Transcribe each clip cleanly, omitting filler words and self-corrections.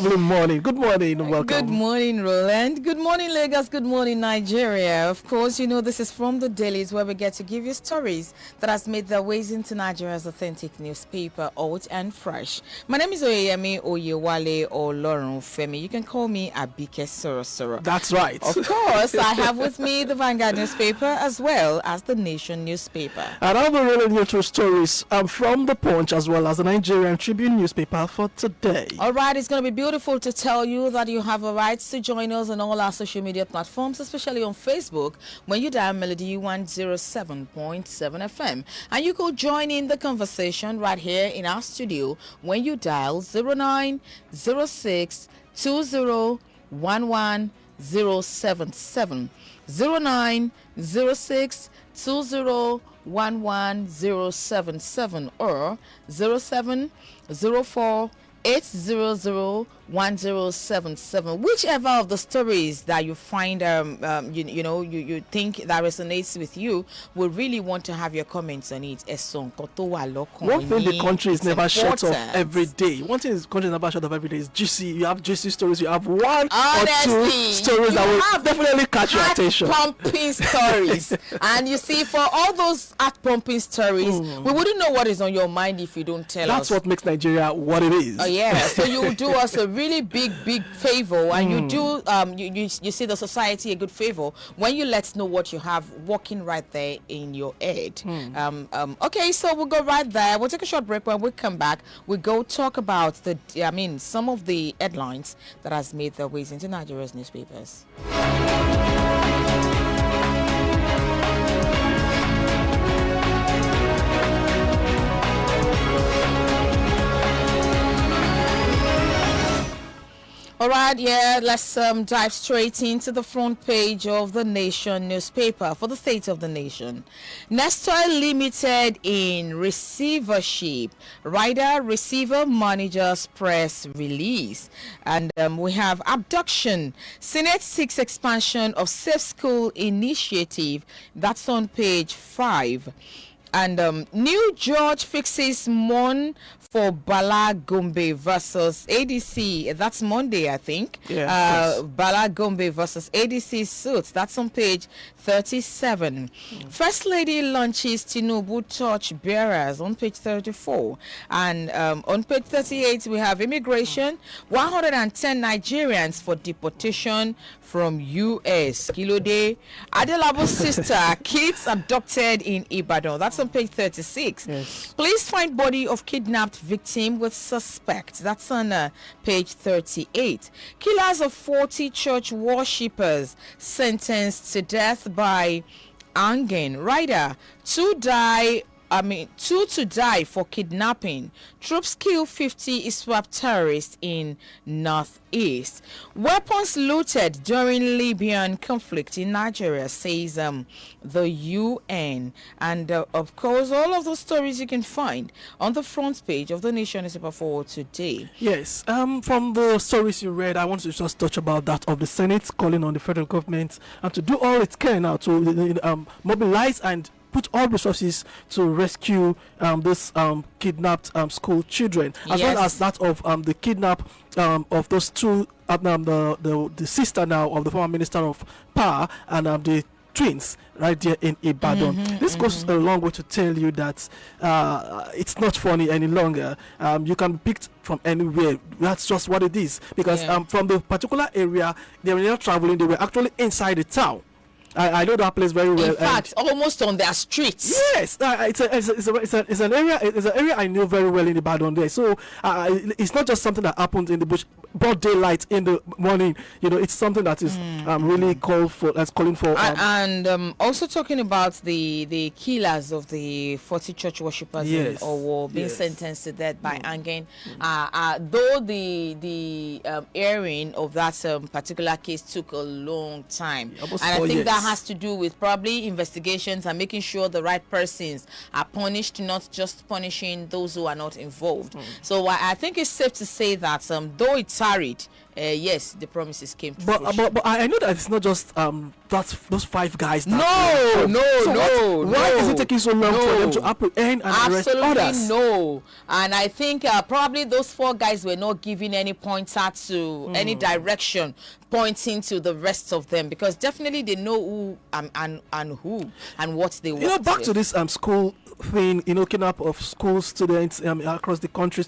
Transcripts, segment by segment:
Lovely morning. Good morning. Welcome. Good morning, Roland. Good morning, Lagos. Good morning, Nigeria. Of course, you know this is from the Dailies, where we get to give you stories that has made their ways into Nigeria's authentic newspaper, old and fresh. My name is Oyeyemi Oyewale Olorunfemi. You can call me Abike Sorosoro. That's right. Of course, I have with me the Vanguard newspaper as well as the Nation newspaper. And I'll be reading you two stories from the Punch as well as the Nigerian Tribune newspaper for today. All right, it's going to be beautiful to tell you that you have a right to join us on all our social media platforms, especially on Facebook, when you dial Melody 107.7 FM. And you could join in the conversation right here in our studio when you dial 0906 2011077 0906 2011077 or 0704 8001077. Whichever of the stories that you find you think that resonates with you, we really want to have your comments on it. One thing the country is never short of every day. One thing the country is never short of every day is juicy. You have juicy stories. You have one or two stories that will definitely catch your attention. Pumping stories. And you see, for all those pumping stories, we wouldn't know what is on your mind if you don't tell us. That's what makes Nigeria what it is. Oh yeah. So you do us a really big favor, and you do you see the society a good favor when you let us know what you have working right there in your head. Okay, so we'll go right there. We'll take a short break. When we come back, we go talk about some of the headlines that has made their ways into Nigeria's newspapers. All right, let's dive straight into the front page of the Nation newspaper for the state of the nation. Nestor Limited in receivership. Rider receiver managers press release. And we have abduction. Senate seeks expansion of safe school initiative. That's on page 5. And new judge fixes Mon for Bala Gombe versus ADC. That's Monday, I think. Yeah, Bala Gombe versus ADC suits. That's on page 37. First Lady launches Tinubu torch bearers on page 34. And on page 38, we have immigration. 110 Nigerians for deportation from U.S. Kilode. Adelabu's sister, kids abducted in Ibadan. That's on page 36. Yes. Police find body of kidnapped victim with suspect. That's on page 38. Killers of 40 church worshippers sentenced to death by hanging. Rider, two to die for kidnapping. Troops kill 50 ISWAP terrorists in Northeast. Weapons looted during Libyan conflict in Nigeria, says the UN. And of course, all of those stories you can find on the front page of the Nation newspaper for today. Yes. From the stories you read, I want to just touch about that of the Senate calling on the federal government and to do all it can now to mobilize and put all resources to rescue this kidnapped school children, as well as that of the kidnap of those two, the sister now of the former minister of power and the twins right there in Ibadan. This goes a long way to tell you that it's not funny any longer. You can be picked from anywhere. That's just what it is. Because from the particular area, they were not traveling, they were actually inside the town. I know that place very well. In fact, almost on their streets. Yes, it's an area I know very well in Ibadan there. So it's not just something that happens in the bush, broad daylight in the morning. You know, it's something that is really calling for. And also talking about the killers of the 40 church worshippers in Owo being sentenced to death by hanging. Though the airing of that particular case took a long time, and I think that has to do with probably investigations and making sure the right persons are punished, not just punishing those who are not involved. So I think it's safe to say that though it's tarried, yes, the promises came to fruition. But I know that it's not just those 5 guys. No. Why is it taking so long for them to apprehend and arrest others? No. And I think probably those 4 guys were not giving any pointer to any direction pointing to the rest of them, because definitely they know who and who and what they want. Back to this school thing, kidnap of school students across the country,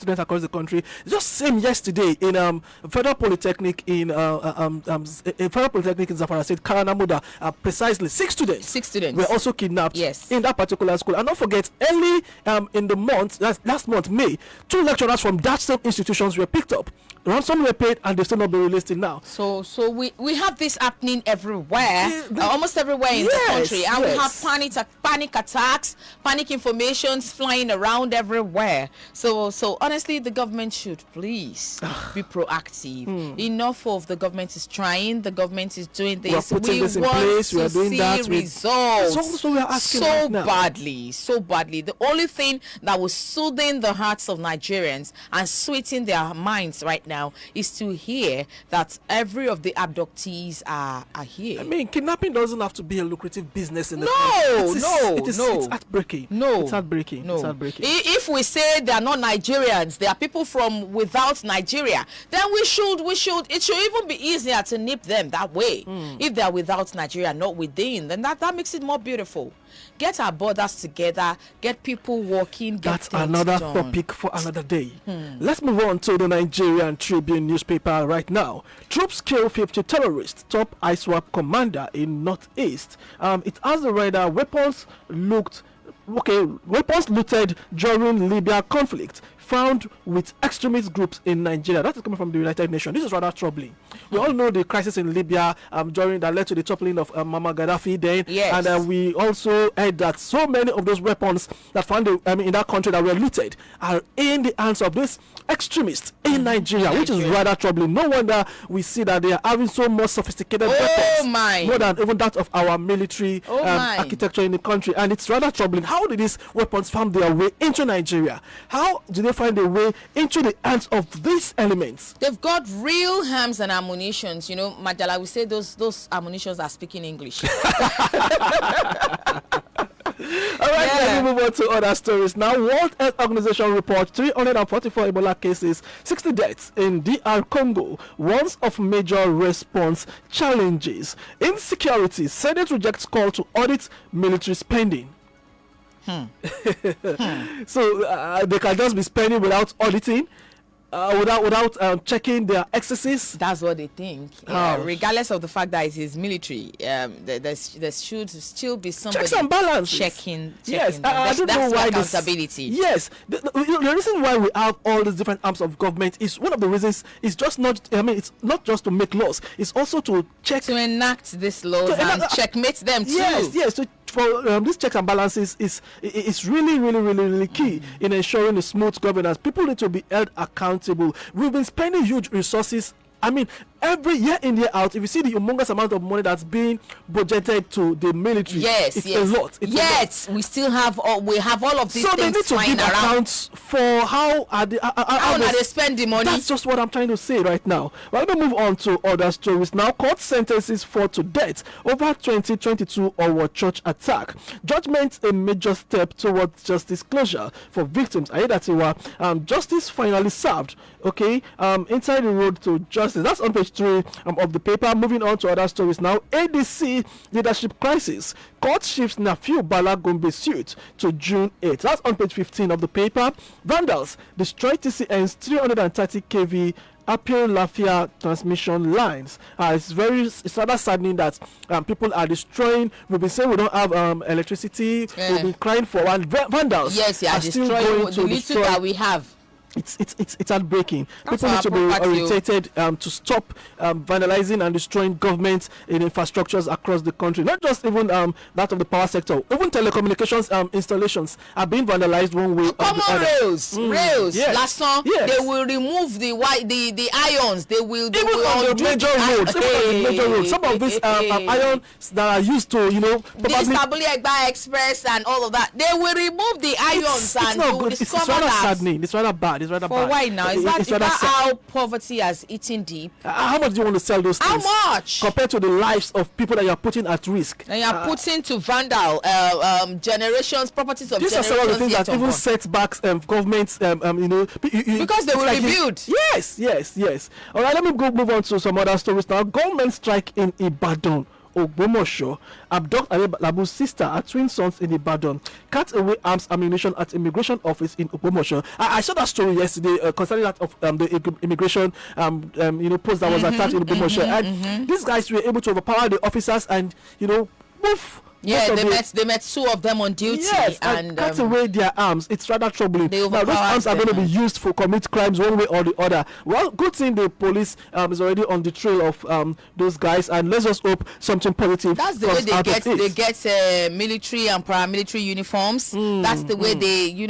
just same yesterday in Federal Polytechnic in Federal Polytechnic in Zamfara State, Karanamuda, precisely 6 students were also kidnapped in that particular school. And don't forget, early in the month, last month, May, 2 lecturers from that same institutions were picked up. Ransom were paid and they still not be released now. So we have this happening everywhere, almost everywhere in the country, and we have panic attacks, panic informations flying around everywhere. So honestly, the government should please be proactive. Enough of the government is trying, the government is doing this. We are putting this in place. We are doing that. Results. So we are asking right now. So badly. The only thing that was soothing the hearts of Nigerians and sweetening their minds right now is to hear that every of the abductees are here. I mean, kidnapping doesn't have to be a lucrative business in the country. It's heartbreaking. It's heartbreaking. If we say they are not Nigerians, they are people from without Nigeria, then it should even be easier to nip them that way. If they are without Nigeria, not within, then that makes it more beautiful. Get our borders together, get people working. That's another topic for another day. Let's move on to the Nigerian Tribune newspaper right now. Troops kill 50 terrorists, top ISWAP commander in Northeast. It has the radar weapons looted during Libya conflict found with extremist groups in Nigeria. That is coming from the United Nations. This is rather troubling. We all know the crisis in Libya during that led to the toppling of Muammar Gaddafi then. Yes. And we also heard that so many of those weapons that found in that country that were looted are in the hands of these extremists in Nigeria, which is rather troubling. No wonder we see that they are having so much sophisticated weapons, more than even that of our military architecture in the country. And it's rather troubling. How did these weapons find their way into Nigeria? How do they find a way into the hands of these elements? They've got real arms and ammunitions. Majala, we say those ammunitions are speaking English. All right, let me move on to other stories now. World Health Organization reports 344 Ebola cases, 60 deaths in DR Congo. Warns of major response challenges. Insecurity. Senate rejects call to audit military spending. So they can just be spending without auditing, without checking their excesses. That's what they think. Regardless of the fact that it is military, there should still be somebody checks and balances. checking. Yes, I don't know why accountability. Yes, the reason why we have all these different arms of government is one of the reasons is just not. I mean, it's not just to make laws; it's also to check, to enact these laws and checkmate them too. Yes. For these checks and balances is really key in ensuring a smooth governance. People need to be held accountable. We've been spending huge resources. I mean, every year in, year out, if you see the humongous amount of money that's being budgeted to the military, it's a lot. We still have all of these things. So they need to give accounts for how they spend the money. That's just what I'm trying to say right now. Well, let me move on to other stories now. Court sentences 4 to death over 2022 Owo church attack. Judgment a major step towards justice closure for victims. Ayedatiwa, justice finally served. Okay, inside the road to justice. That's on page 3 of the paper. Moving on to other stories now. ADC leadership crisis. Court shifts Nafiu Bala Gombe suit to June 8. That's on page 15 of the paper. Vandals destroy TCN's 330 kV Appeal Lafia transmission lines. It's rather saddening that people are destroying. We've been saying we don't have electricity. We've been crying for one. Vandals are still going to destroy that we have. It's heartbreaking. People need to be orientated to stop vandalizing and destroying government in infrastructures across the country. Not just even that of the power sector. Even telecommunications installations are being vandalized one way or the other. Rails. Yes. Last time they will remove the ions. They will even on the major roads. Some of these ions that are used to the Stabuli Express and all of that. They will remove the ions it's not good. It's rather saddening. It's rather bad. It's rather For bad. why now? Is It's that rather sad. how poverty has eaten deep? How much do you want to sell those How things? much? Compared to the lives of people that you are putting at risk. And you are putting to vandal generations, properties of These are generations. some of the things yet that even unborn. set back governments, Because they it's will like rebuild. Yes. All right, let me move on to some other stories now. Government strike in Ibadan. Ogbomosho abduct Labu's sister, her twin sons in Ibadan, cut away arms ammunition at immigration office in Ogbomosho. I saw that story yesterday concerning that of the immigration post that was attacked in Ogbomosho, and these guys were able to overpower the officers and move. Yeah, they met two of them on duty. Yes, and cut away their arms. It's rather troubling. Now, those arms are going to be used for commit crimes one way or the other. Well, good thing the police is already on the trail of those guys, and let's just hope something positive. That's the way they get military and paramilitary uniforms. That's the way they, a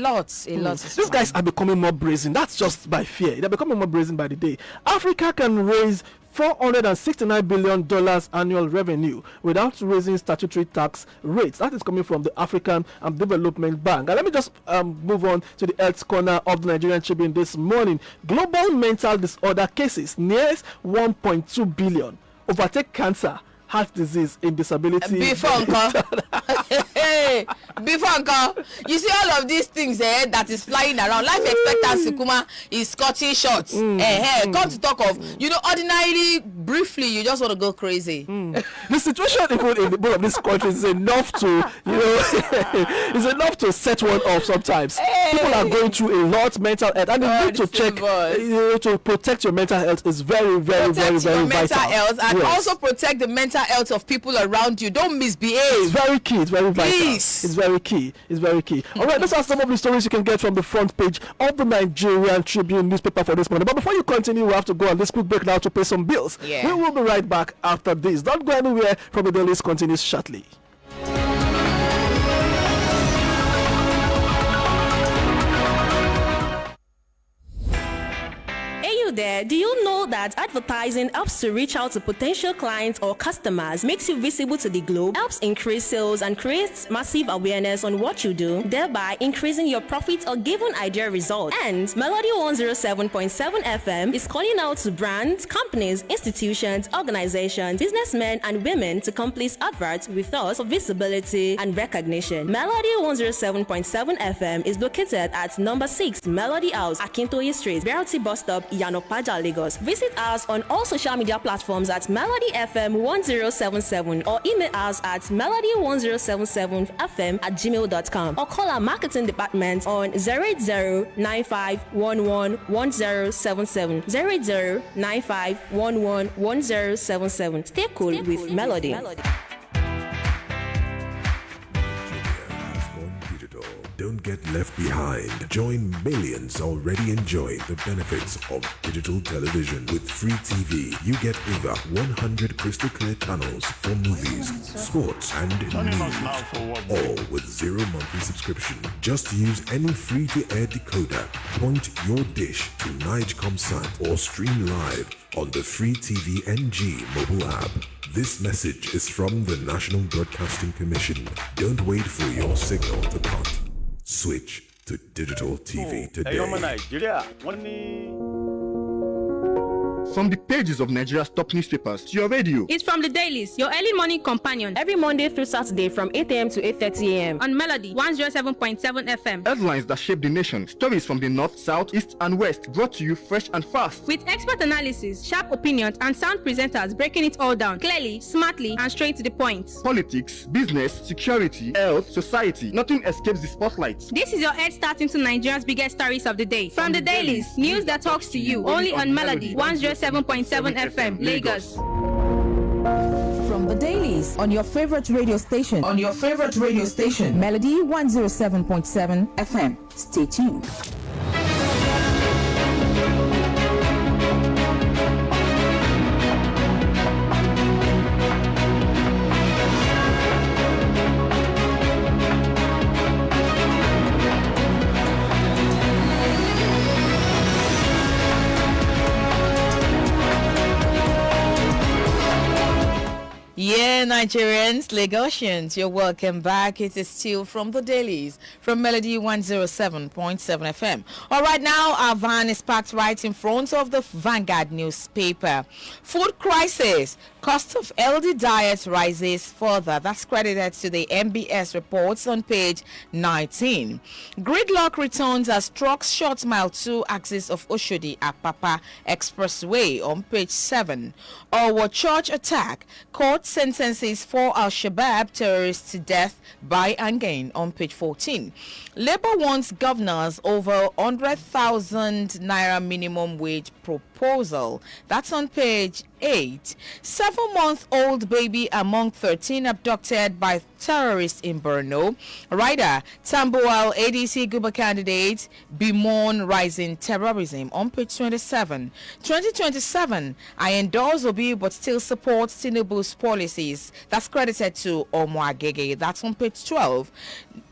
lot. These guys are becoming more brazen. That's just by fear. They're becoming more brazen by the day. Africa can raise $469 billion annual revenue without raising statutory tax rates. That is coming from the African Development Bank. And let me just move on to the health corner of the Nigerian Tribune this morning. Global mental disorder cases nears 1.2 billion. Overtake cancer, heart disease, in disability. Before uncle, you see all of these things that is flying around. Life expectancy kuma is cutting short. Come to talk of, ordinarily, briefly, you just want to go crazy. The situation even in both of these countries is enough to, is enough to set one off sometimes. People are going through a lot mental health, and the need to check, to protect your mental health is very, very, very, very vital. Mental health, and also protect the mental health of people around you. Don't misbehave. It's very key. It's very vital. Please. It's very key. All right, those are some of the stories you can get from the front page of the Nigerian Tribune newspaper for this morning. But before you continue, we have to go on this quick break now to pay some bills. Yeah. We will be right back after this. Don't go anywhere. From the Dailies continues shortly. There, do you know that advertising helps to reach out to potential clients or customers, makes you visible to the globe, helps increase sales and creates massive awareness on what you do, thereby increasing your profits or giving ideal results? And Melody 107.7 FM is calling out to brands, companies, institutions, organizations, businessmen and women to complete adverts with us for visibility and recognition. Melody 107.7 FM is located at number 6 Melody House, Akintoye Street, BRT Bus Stop, Yanopaja, Lagos. Visit us on all social media platforms at Melody FM 1077 or email us at melody1077fm@gmail.com or call our marketing department on 08095111077 08095111077. Stay cool with Melody. Don't get left behind. Join millions already enjoying the benefits of digital television. With free TV, you get over 100 crystal clear channels for movies, sports, and news. All with zero monthly subscription. Just use any free-to-air decoder, point your dish to Nigecomsat, or stream live on the free TV NG mobile app. This message is from the National Broadcasting Commission. Don't wait for your signal to cut. Switch to digital TV today. From the pages of Nigeria's top newspapers to your radio. It's from the Dailies, your early morning companion. Every Monday through Saturday from 8 a.m. to 8:30 a.m. on Melody 107.7 FM. Headlines that shape the nation. Stories from the north, south, east, and west. Brought to you fresh and fast. With expert analysis, sharp opinions, and sound presenters breaking it all down clearly, smartly, and straight to the point. Politics, business, security, health, society. Nothing escapes the spotlight. This is your head start into Nigeria's biggest stories of the day. From the Dailies, news that talks to you. Only on Melody 107.7 FM, Lagos. From the Dailies on your favorite radio station. Melody 107.7 FM. Stay tuned. Yeah. there, Nigerians, Lagosians. You're welcome back. It is still from the Dailies, from Melody 107.7 FM. All right, now our van is parked right in front of the Vanguard newspaper. Food crisis. Cost of healthy diet rises further. That's credited to the MBS reports on page 19. Gridlock returns as trucks short mile 2 axis of Oshodi Apapa Expressway on page 7. Our church attack. Court sentences 4 Al-Shabaab terrorists to death by hanging on page 14. Labour wants governors over 100,000 naira minimum wage proposal. That's on page 8. 7-month-old baby among 13 abducted by terrorists in Borno. Writer Tambuwal ADC Guba candidate bemoan rising terrorism on page 27. 2027, I endorse Obi but still support Tinubu's policies. That's credited to Omoagege. That's on page 12.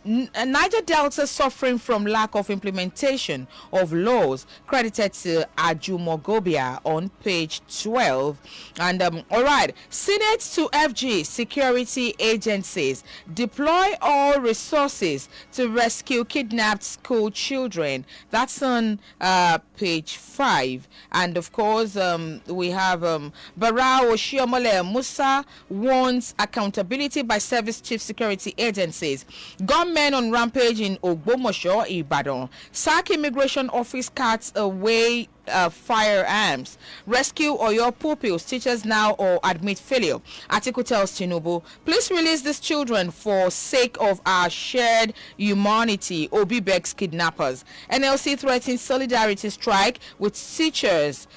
Niger Delta suffering from lack of implementation of laws, credited to Ajumogobia on page 12. And all right, Senate to FG security agencies deploy all resources to rescue kidnapped school children. That's on page 5. And of course, we have Barao Oshiomole Musa wants accountability by service chief security agencies. Gunmen on rampage in Ogbomosho, Ibadan. Sack immigration office cuts away firearms. Rescue Oyo pupils, teachers now or admit failure. Article tells Tinubu, please release these children for sake of our shared humanity. Obi begs kidnappers. NLC threatens solidarity strike with teachers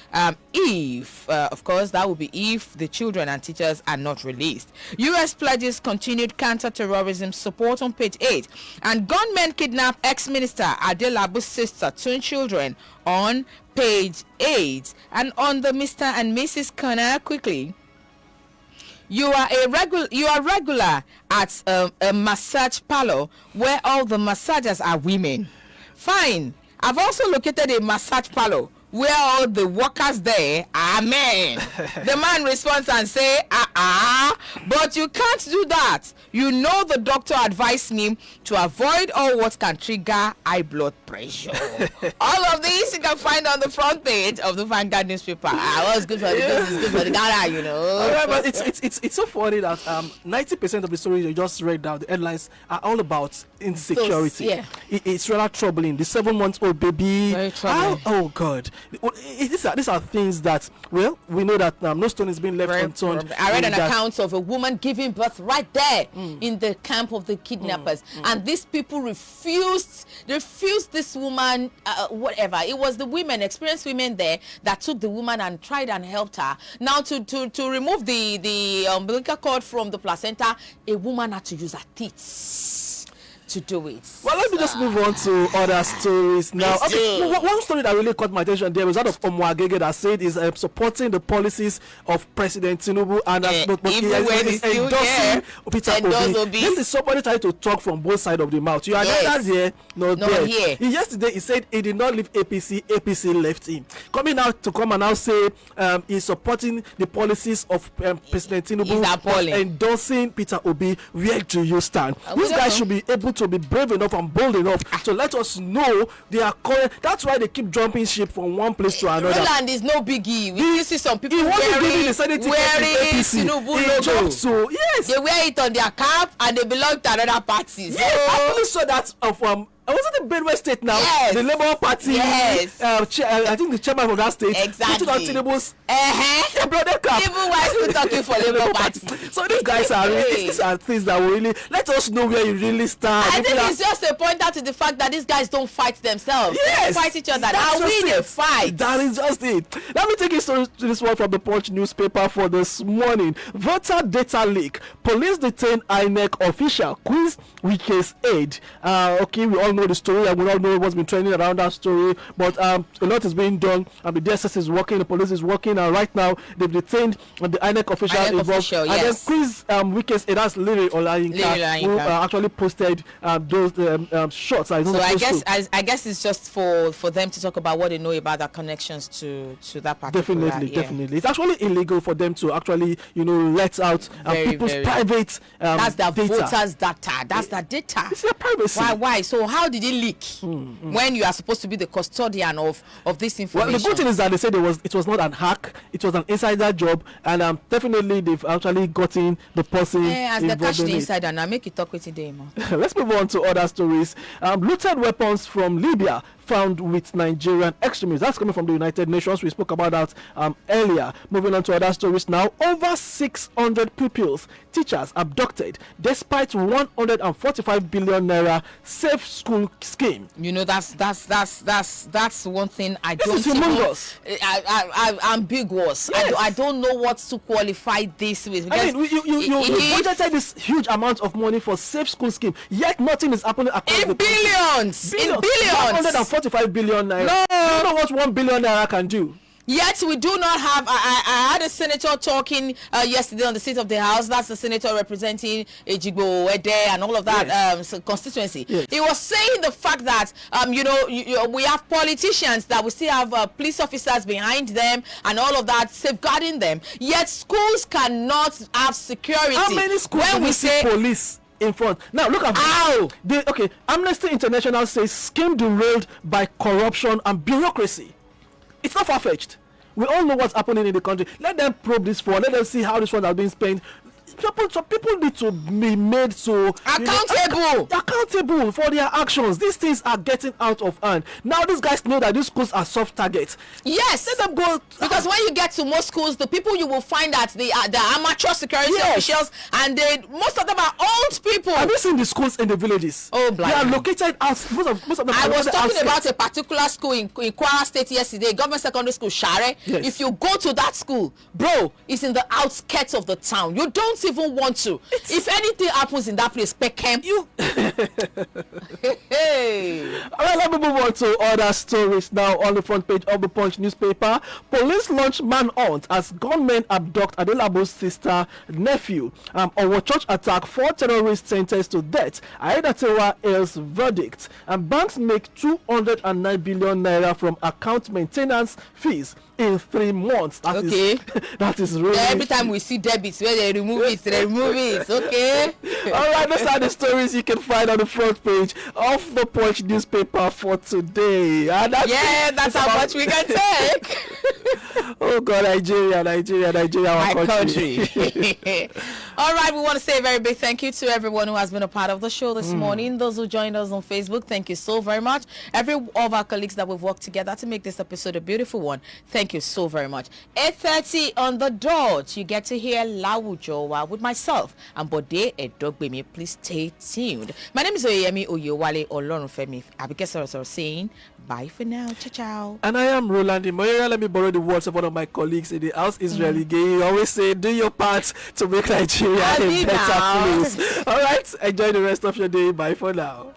if, of course, that would be if the children and teachers are not released. U.S. pledges continued counter-terrorism support on page 8. And gunmen kidnap ex-minister Adelabu's sister, twin children on page 8. And on the Mr. and Mrs. Corner, quickly, you are regular at a massage parlor where all the massagers are women. Fine. I've also located a massage parlor where all the workers there are men. The man responds and say, but you can't do that. You know the doctor advised me to avoid all what can trigger high blood pressure. All of these you can find on the front page of the Vanguard newspaper. What's good for the business is good for the Ghana, you know. All right, but it's so funny that 90% of the stories you just read down, the headlines are all about insecurity. So, yeah. It's rather troubling. The 7-month-old baby. Very troubling. Oh God. These are things that, well, we know that no stone is being left unturned. I read an account of a woman giving birth right there in the camp of the kidnappers, and these people refused this woman whatever. It was the women, experienced women there, that took the woman and tried and helped her. Now to remove the umbilical cord from the placenta, a woman had to use her teeth to do it. Well, let me just move on to other stories now. Okay, one story that really caught my attention there was that of Omoagege that said is supporting the policies of President Tinubu and is endorsing Peter Obi. This is somebody trying to talk from both sides of the mouth. You are neither there nor there. Yesterday he said he did not leave APC left him. Coming out to come and now say he's supporting the policies of President Tinubu, endorsing Peter Obi. Where do you stand? This guy should be able to be brave enough and bold enough to let us know they are correct. That's why they keep jumping ship from one place to another. Roland is no biggie. We see some people wearing Tinubu logo. So yes, they wear it on their cap and they belong to another party. So I only saw that of was it the Benue State now? Yes. The Labour Party. Yes. I think the chairman of that state. Exactly. Putting on Tinubu's brother cap. Even while still talking for Labour Party. So these guys are really, these are things that will really let us know where you really stand. I think it's just a pointer to the fact that these guys don't fight themselves. Yes. They fight each other. Now we they fight. That is just it. Let me take you to this one from the Punch newspaper for this morning. Voter data leak. Police detain INEC official. Quiz Wike's aid. Okay, we all know the story and we all know what's been trending around that story, but a lot is being done and the DSS is working, the police is working, and right now they've detained the INEC official involved. And then Chris Wike's that's Lily Olayinka who actually posted those shots. So I guess it's just for them to talk about what they know about their connections to that particular. Definitely. It's actually illegal for them to actually let out people's private that's their data. voters' data. That's their data. It's their privacy. Why? So how did it leak when you are supposed to be the custodian of this information? Well, the good thing is that they said it was not an hack, it was an insider job, and definitely they've actually gotten the person as they catch the insider. insider, now make it talk with today, man. Let's move on to other stories. Looted weapons from Libya found with Nigerian extremists. That's coming from the United Nations. We spoke about that earlier. Moving on to other stories now. Over 600 pupils, teachers abducted despite 145 billion naira safe school scheme. That's one thing I this don't is humongous. Ambiguous. Yes. I don't know what to qualify this with. I mean, you budgeted this huge amount of money for safe school scheme, yet nothing is happening across the billions. In billions. 145 billion naira. No. Do you know what 1 billion naira can do? Yet we do not have. I had a senator talking yesterday on the seat of the House. That's the senator representing Ejigbo, Ede, and all of that constituency. Yes. He was saying the fact that we have politicians that we still have police officers behind them and all of that safeguarding them. Yet schools cannot have security. How many schools when we say police in front? Now look at how Amnesty International says scheme derailed by corruption and bureaucracy. It's not far-fetched. We all know what's happening in the country. Let them probe this for. Let them see how this funds are being spent. People need to be made to accountable for their actions. These things are getting out of hand. Now these guys know that these schools are soft targets. Yes, let them go. Because when you get to most schools, the people you will find that the amateur security officials, and most of them are old people. Have you seen the schools in the villages? Oh, they are located out. Most of them. I was talking about a particular school in Kwara State yesterday, government secondary school, Share. Yes. If you go to that school, bro, it's in the outskirts of the town. You don't even want to. If anything happens in that place, Peckham. You. All right, let me move on to other stories now. On the front page of the Punch newspaper, police launch manhunt as gunmen abduct Adelabo's sister nephew. Our church attack, 4 terrorists sentenced to death. Aedatewa hails verdict. And banks make 209 billion naira from account maintenance fees in 3 months. That is really. Every time we see debits where they remove it. Okay. All right, those are the stories you can find on the front page of the Punch newspaper for today. And that's how much we can take. Oh God, Nigeria, our country. All right, we want to say a very big thank you to everyone who has been a part of the show this morning. Those who joined us on Facebook, thank you so very much. Every of our colleagues that we've worked together to make this episode a beautiful one, thank you so very much. 8:30 on the dot, you get to hear Lawujowa with myself and Bode Edogbemi. Please stay tuned. My name is Oyeyemi Olorunfemi. Abike Sorosoro saying bye for now. Ciao, ciao. And I am Roland Imoyera. Let me borrow the words of one of my colleagues in the house, Israeli Gay. You always say, do your part to make Nigeria a better place. All right, enjoy the rest of your day. Bye for now.